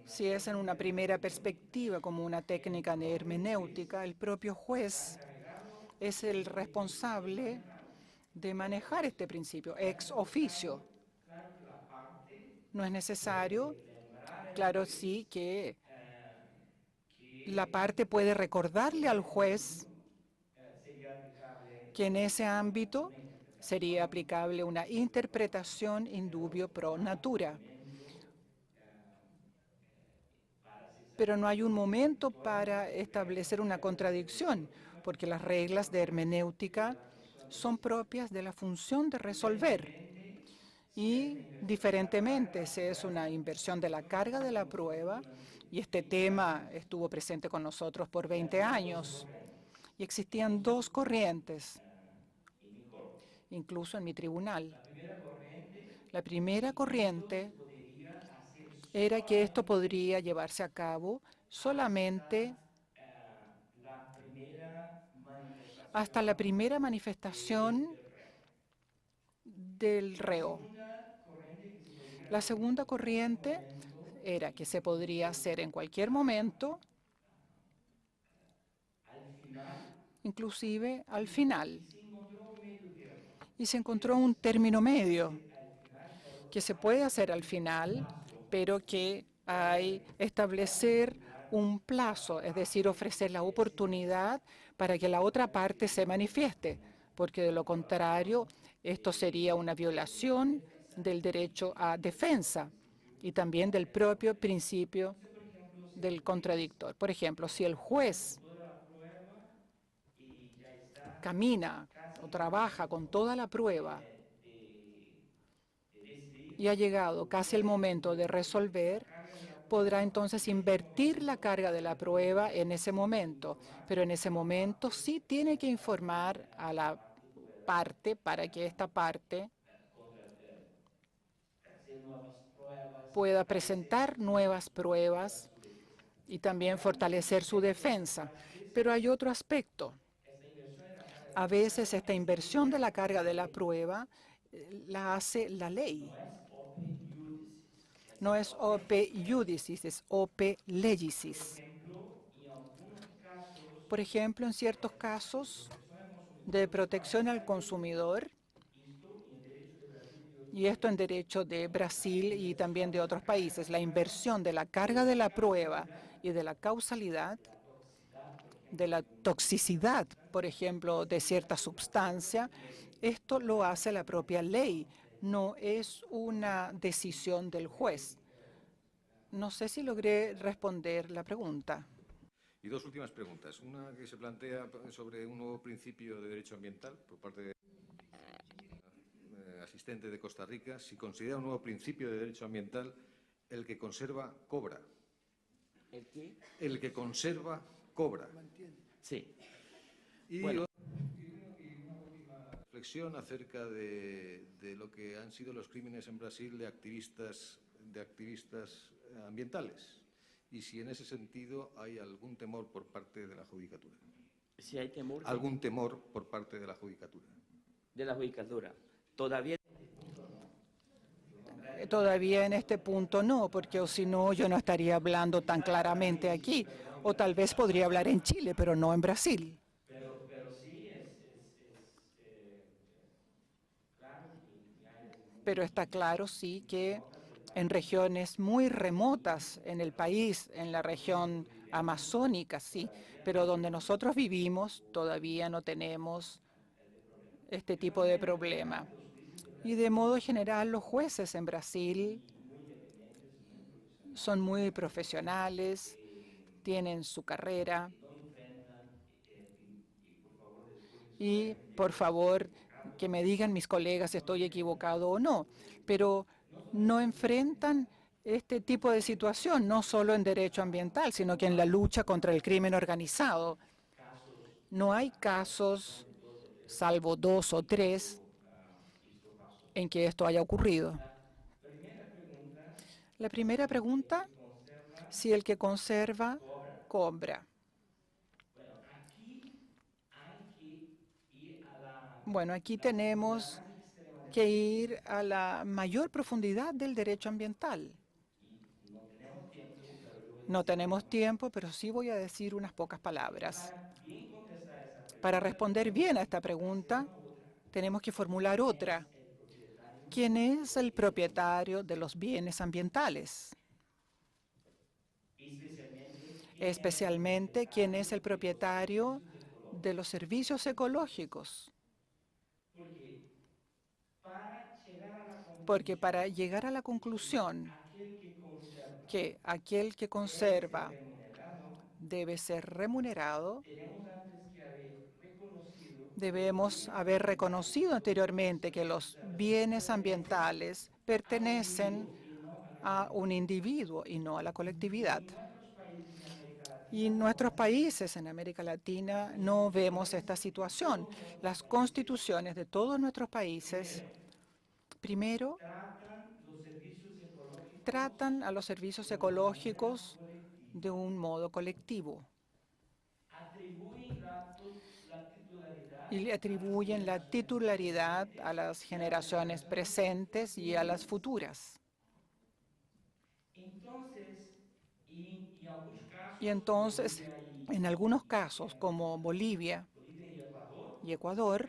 Speaker 8: si es en una primera perspectiva como una técnica de hermenéutica, el propio juez es el responsable de manejar este principio ex officio. No es necesario, claro sí que la parte puede recordarle al juez que en ese ámbito sería aplicable una interpretación indubio pro natura. Pero no hay un momento para establecer una contradicción, porque las reglas de hermenéutica son propias de la función de resolver. Y diferentemente, si es una inversión de la carga de la prueba, y este tema estuvo presente con nosotros por 20 años, y existían dos corrientes, incluso en mi tribunal. La primera corriente era que esto podría llevarse a cabo solamente hasta la primera manifestación del reo. La segunda corriente era que se podría hacer en cualquier momento, inclusive al final. Y se encontró un término medio, que se puede hacer al final, pero que hay establecer un plazo, es decir, ofrecer la oportunidad para que la otra parte se manifieste, porque de lo contrario, esto sería una violación del derecho a defensa y también del propio principio del contradictor. Por ejemplo, si el juez camina o trabaja con toda la prueba y ha llegado casi el momento de resolver, podrá entonces invertir la carga de la prueba en ese momento, pero en ese momento sí tiene que informar a la parte para que esta parte pueda presentar nuevas pruebas y también fortalecer su defensa. Pero hay otro aspecto. A veces esta inversión de la carga de la prueba la hace la ley. No es ope iudicis, es ope legicis. Por ejemplo, en ciertos casos de protección al consumidor, y esto en derecho de Brasil y también de otros países, la inversión de la carga de la prueba y de la causalidad, de la toxicidad, por ejemplo, de cierta sustancia, esto lo hace la propia ley, no es una decisión del juez. No sé si logré responder la pregunta.
Speaker 1: Y dos últimas preguntas. Una que se plantea sobre un nuevo principio de derecho ambiental por parte de asistente de Costa Rica. Si considera un nuevo principio de derecho ambiental, el que conserva, cobra.
Speaker 9: ¿El qué?
Speaker 1: El que conserva, cobra.
Speaker 9: Sí.
Speaker 1: Y
Speaker 9: bueno.
Speaker 1: Una última reflexión acerca de lo que han sido los crímenes en Brasil de activistas ambientales. Y si en ese sentido hay algún temor por parte de la judicatura.
Speaker 9: Si hay temor.
Speaker 1: ¿Algún temor por parte de la judicatura?
Speaker 9: De la judicatura. Todavía
Speaker 8: en este punto no, porque o si no, yo no estaría hablando tan claramente aquí. O tal vez podría hablar en Chile, pero no en Brasil. Pero está claro, sí, que en regiones muy remotas en el país, en la región amazónica, sí, pero donde nosotros vivimos todavía no tenemos este tipo de problema. Y de modo general, los jueces en Brasil son muy profesionales, tienen su carrera. Y, por favor, que me digan mis colegas si estoy equivocado o no, pero no enfrentan este tipo de situación, no solo en derecho ambiental, sino que en la lucha contra el crimen organizado. No hay casos, salvo 2 o 3, en que esto haya ocurrido. La primera pregunta, si el que conserva, cobra. Bueno, aquí tenemos que ir a la mayor profundidad del derecho ambiental. No tenemos tiempo, pero sí voy a decir unas pocas palabras. Para responder bien a esta pregunta, tenemos que formular otra. ¿Quién es el propietario de los bienes ambientales? Especialmente, ¿quién es el propietario de los servicios ecológicos? Porque para llegar a la conclusión que aquel que conserva debe ser remunerado, debemos haber reconocido anteriormente que los bienes ambientales pertenecen a un individuo y no a la colectividad. Y en nuestros países en América Latina no vemos esta situación. Las constituciones de todos nuestros países, primero, tratan a los servicios ecológicos de un modo colectivo y le atribuyen la titularidad a las generaciones presentes y a las futuras. Y entonces, en algunos casos, como Bolivia y Ecuador,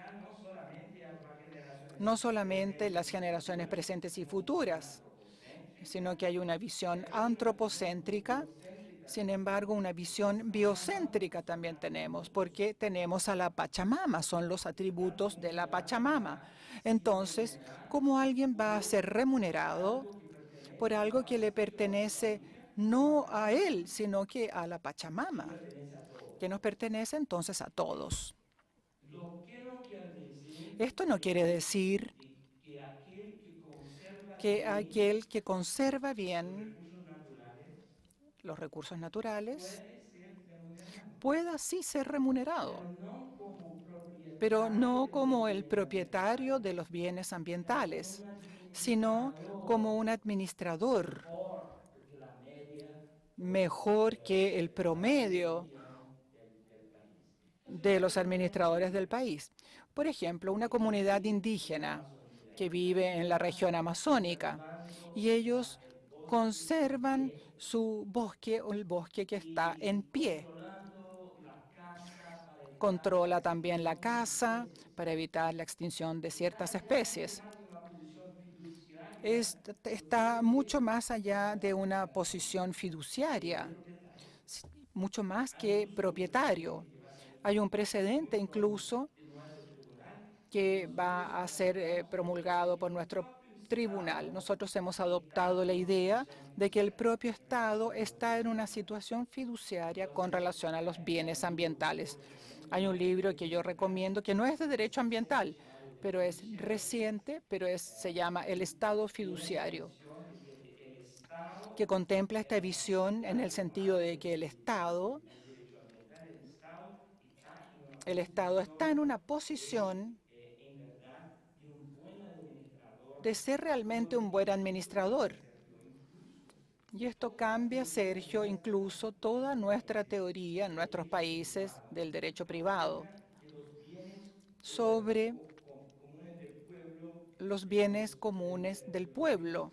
Speaker 8: no solamente las generaciones presentes y futuras, sino que hay una visión antropocéntrica. Sin embargo, una visión biocéntrica también tenemos, porque tenemos a la Pachamama, son los atributos de la Pachamama. Entonces, ¿cómo alguien va a ser remunerado por algo que le pertenece no a él, sino que a la Pachamama, que nos pertenece entonces a todos? Esto no quiere decir que aquel que conserva bien los recursos naturales pueda sí ser remunerado, pero no como el propietario de los bienes ambientales, sino como un administrador mejor que el promedio de los administradores del país. Por ejemplo, una comunidad indígena que vive en la región amazónica y ellos conservan su bosque o el bosque que está en pie. Controla también la caza para evitar la extinción de ciertas especies. Está mucho más allá de una posición fiduciaria, mucho más que propietario. Hay un precedente incluso que va a ser promulgado por nuestro tribunal. Nosotros hemos adoptado la idea de que el propio Estado está en una situación fiduciaria con relación a los bienes ambientales. Hay un libro que yo recomiendo que no es de derecho ambiental, pero es reciente, pero se llama El Estado Fiduciario, que contempla esta visión en el sentido de que el Estado está en una posición de ser realmente un buen administrador. Y esto cambia, Sergio, incluso toda nuestra teoría en nuestros países del derecho privado sobre los bienes comunes del pueblo,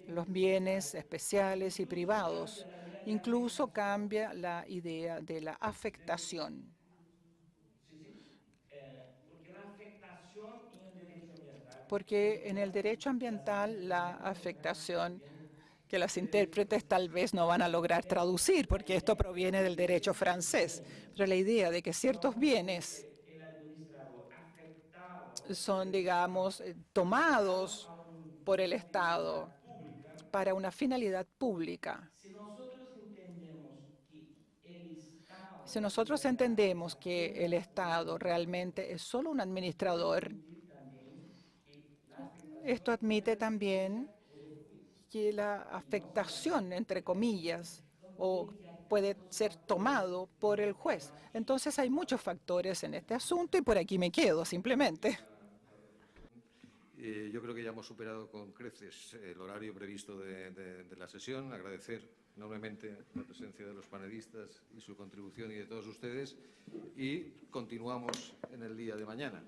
Speaker 8: los bienes especiales y privados. Incluso cambia la idea de la afectación. Porque en el derecho ambiental la afectación, que las intérpretes tal vez no van a lograr traducir, porque esto proviene del derecho francés, pero la idea de que ciertos bienes son, digamos, tomados por el Estado para una finalidad pública. Si nosotros entendemos que el Estado realmente es solo un administrador Esto admite también que la afectación, entre comillas, o puede ser tomado por el juez. Entonces hay muchos factores en este asunto y por aquí me quedo simplemente.
Speaker 1: Yo creo que ya hemos superado con creces el horario previsto de la sesión. Agradecer enormemente la presencia de los panelistas y su contribución y de todos ustedes. Y continuamos en el día de mañana.